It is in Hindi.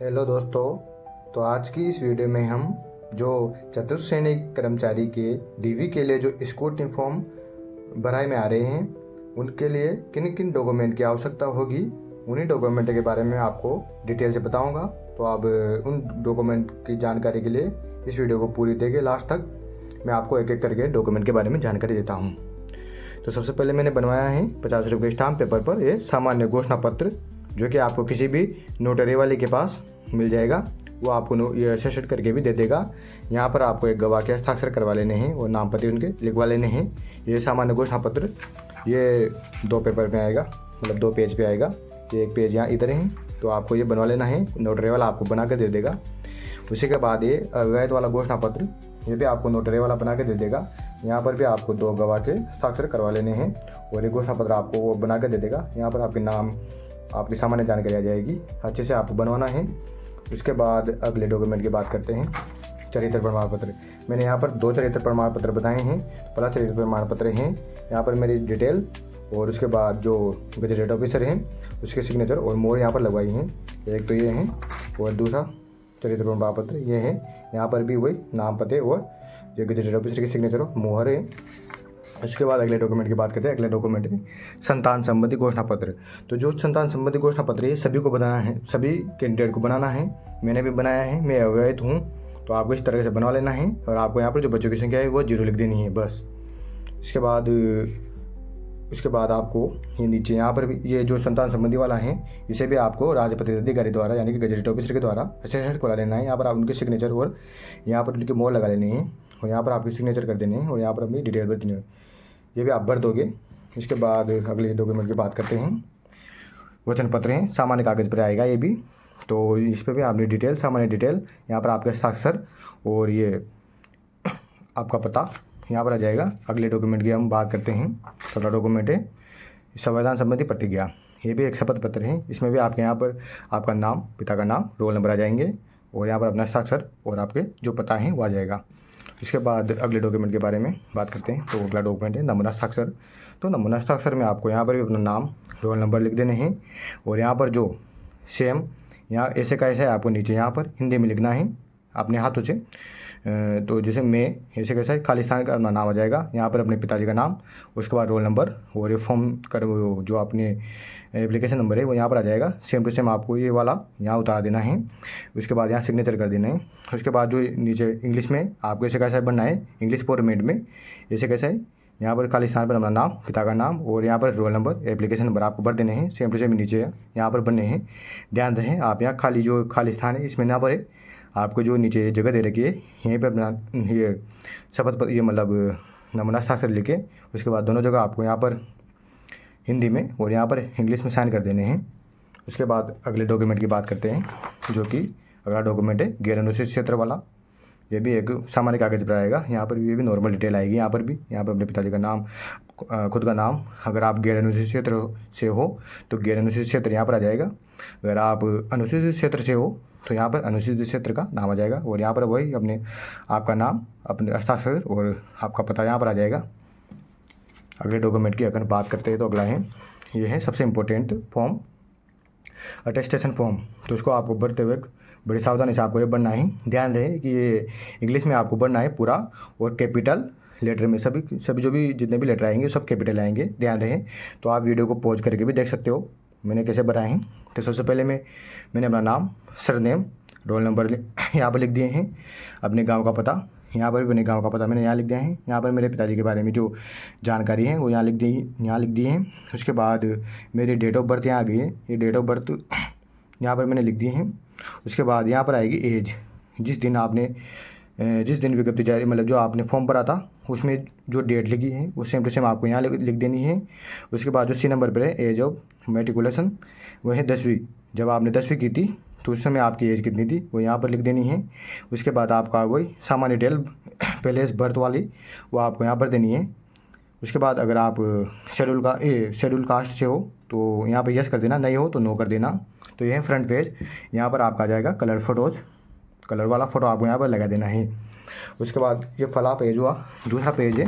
हेलो दोस्तों। तो आज की इस वीडियो में हम जो चतुर्थ श्रेणी कर्मचारी के डीवी के लिए जो स्क्रूटनी फॉर्म भराई में आ रहे हैं उनके लिए किन किन डॉक्यूमेंट की आवश्यकता होगी उन्हीं डॉक्यूमेंट के बारे में आपको डिटेल से बताऊंगा। तो आप उन डॉक्यूमेंट की जानकारी के लिए इस वीडियो को पूरी देखें लास्ट तक। मैं आपको एक एक करके डॉक्यूमेंट के बारे में जानकारी देता हूँ। तो सबसे पहले मैंने बनवाया है 50 रुपये स्टाम्प पेपर पर ये सामान्य घोषणा पत्र, जो कि आपको किसी भी नोटरी वाले के पास मिल जाएगा। वो आपको ये सेट करके भी दे देगा। यहाँ पर आपको एक गवाह के हस्ताक्षर करवा लेने हैं और नाम पते उनके लिखवा लेने हैं। ये सामान्य घोषणा पत्र ये 2 पेपर में आएगा, मतलब 2 पेज पे आएगा। ये एक पेज यहाँ इधर है, तो आपको ये बनवा लेना है। नोटरी वाला आपको बना के दे देगा। उसी के बाद ये अवैध वाला घोषणा पत्र, ये भी आपको नोटरी वाला बना के दे देगा। यहाँ पर भी आपको 2 गवाह के हस्ताक्षर करवा लेने हैं और ये घोषणा पत्र आपको वो बना के दे देगा। यहाँ पर आपके नाम, आपकी सामान्य जानकारी आ जाएगी। अच्छे से आपको बनवाना है। उसके बाद अगले डॉक्यूमेंट की बात करते हैं, चरित्र प्रमाण पत्र। मैंने यहाँ पर 2 चरित्र प्रमाण पत्र बताए हैं। पहला चरित्र प्रमाण पत्र है, यहाँ पर मेरी डिटेल और उसके बाद जो गजेटेड ऑफिसर हैं उसके सिग्नेचर और मोहर यहाँ पर लगवाई हैं। एक तो ये हैं और दूसरा चरित्र प्रमाण पत्र ये है। यहाँ पर भी वही नाम पते और जो गजेटेड ऑफिसर की सिग्नेचर और मोहर है। उसके बाद अगले डॉक्यूमेंट की बात करते हैं। अगले डॉक्यूमेंट है संतान संबंधी घोषणा पत्र। तो जो संतान संबंधी घोषणा पत्र है सभी को बनाना है, सभी कैंडिडेट को बनाना है। मैंने भी बनाया है, मैं अवैध हूँ, तो आपको इस तरह से बनवा लेना है। और आपको यहाँ पर जो बच्चों की संख्या है वो 0 लिख देनी है बस। उसके बाद आपको ये नीचे यहाँ पर भी ये जो संतान संबंधी वाला है इसे भी आपको राजपत्रित अधिकारी द्वारा यानी कि गजेटेड ऑफिसर के द्वारा असेसमेंट करा लेना है। यहाँ पर आप उनके सिग्नेचर और यहाँ पर उनके मोहर लगा लेनी है और यहाँ पर आपकी सिग्नेचर कर देनी है और यहाँ पर अपनी डिटेल भर देनी है। ये भी आप भर दोगे। इसके बाद अगले डॉक्यूमेंट की बात करते हैं। वचन पत्र हैं, सामान्य कागज़ पर आएगा ये भी। तो इस पर भी आपने डिटेल, सामान्य डिटेल, यहाँ पर आपके हस्ताक्षर और ये आपका पता यहाँ पर आ जाएगा। अगले डॉक्यूमेंट की हम बात करते हैं। पहला डॉक्यूमेंट है संविधान संबंधी प्रतिज्ञा। ये भी एक शपथ पत्र है। इसमें भी आपके यहाँ पर आपका नाम, पिता का नाम, रोल नंबर आ जाएंगे और यहाँ पर अपना हस्ताक्षर और आपके जो पता है वो आ जाएगा। इसके बाद अगले डॉक्यूमेंट के बारे में बात करते हैं। तो अगला डॉक्यूमेंट है नमूना हस्ताक्षर। तो नमूना हस्ताक्षर में आपको यहाँ पर भी अपना नाम, रोल नंबर लिख देने हैं और यहाँ पर जो सेम यहाँ ऐसे का ऐसा है आपको नीचे यहाँ पर हिंदी में लिखना है अपने हाथों से। तो जैसे मैं ऐसे कैसा है खालिस्तान का अपना नाम आ जाएगा, यहाँ पर अपने पिताजी का नाम, उसके बाद रोल नंबर और ये फॉर्म कर जो आपने एप्लीकेशन नंबर है वो यहाँ पर आ जाएगा। सेम टू सेम आपको ये वाला यहाँ उतार देना है। उसके बाद यहाँ सिग्नेचर कर देना है। उसके बाद जो नीचे इंग्लिश में आपको ऐसे कैसा बनना है, इंग्लिश फॉर्मेट में ऐसे कैसा है, यहाँ पर खाली स्थान पर अपना नाम, पिता का नाम और यहाँ पर रोल नंबर, एप्लीकेशन नंबर आपको भर देने हैं। सेम टू सेम नीचे यहाँ पर बनने हैं। ध्यान रहे आप यहाँ खाली स्थान है इसमें ना भरे, आपको जो नीचे जगह दे रखी है यहीं पर अपना ये शपथ ये मतलब नमूना हस्ताक्षर लिखे। उसके बाद दोनों जगह आपको यहाँ पर हिंदी में और यहाँ पर इंग्लिश में साइन कर देने हैं। उसके बाद अगले डॉक्यूमेंट की बात करते हैं, जो कि अगला डॉक्यूमेंट है गैर अनुसूचित क्षेत्र वाला। ये भी एक सामान्य कागज़ पर आएगा। यहाँ पर ये भी नॉर्मल डिटेल आएगी। यहाँ पर अपने पिताजी का नाम, खुद का नाम। अगर आप गैर अनुसूचित क्षेत्र से हो तो गैर अनुसूचित क्षेत्र यहाँ पर आ जाएगा। अगर आप अनुसूचित क्षेत्र से हो तो यहाँ पर अनुसूचित क्षेत्र का नाम आ जाएगा और यहाँ पर वही अपने आपका नाम, अपने हस्ताक्षर और आपका पता यहाँ पर आ जाएगा। अगले डॉक्यूमेंट की अगर बात करते हैं तो अगला है, ये है सबसे इम्पोर्टेंट फॉर्म, अटेस्टेशन फॉर्म। तो इसको आपको भरते हुए बड़ी सावधानी से आपको ये बनना है। ध्यान रहे कि ये इंग्लिश में आपको बनना है पूरा और कैपिटल लेटर में, सभी जो भी जितने भी लेटर आएंगे सब कैपिटल आएंगे। ध्यान रहे। तो आप वीडियो को पॉज करके भी देख सकते हो मैंने कैसे बनाए हैं। तो सबसे पहले मैंने अपना नाम, सरनेम, रोल नंबर यहाँ पर लिख दिए हैं। अपने गांव का पता, यहाँ पर भी अपने गांव का पता मैंने यहाँ लिख दिया है। यहाँ पर मेरे पिताजी के बारे में जो जानकारी है वो यहाँ लिख दी है। उसके बाद मेरी डेट ऑफ बर्थ यहाँ आ गई है। ये डेट ऑफ बर्थ यहाँ पर मैंने लिख दी है। उसके बाद यहाँ पर आएगी एज, जिस दिन विज्ञप्ति जारी, मतलब जो आपने फॉर्म भरा था उसमें जो डेट लिखी है वो सेम टू सेम आपको यहाँ लिख देनी है। उसके बाद जो सी नंबर पर है एज ऑफ मेट्रिकुलेशन, वो है 10वीं। जब आपने 10वीं की थी तो उस समय आपकी एज कितनी थी वो यहाँ पर लिख देनी है। उसके बाद आपका वही सामान्य डिटेल पहले बर्थ वाली वो आपको यहाँ पर देनी है। उसके बाद अगर आप शेड्यूल कास्ट से हो तो यहाँ पर यस कर देना, नहीं हो तो नो कर देना। तो ये है फ्रंट पेज। यहाँ पर आपका आ जाएगा कलर फोटोज़, कलर वाला फ़ोटो आपको यहाँ पर लगा देना है। उसके बाद ये फला पेज हुआ, दूसरा पेज है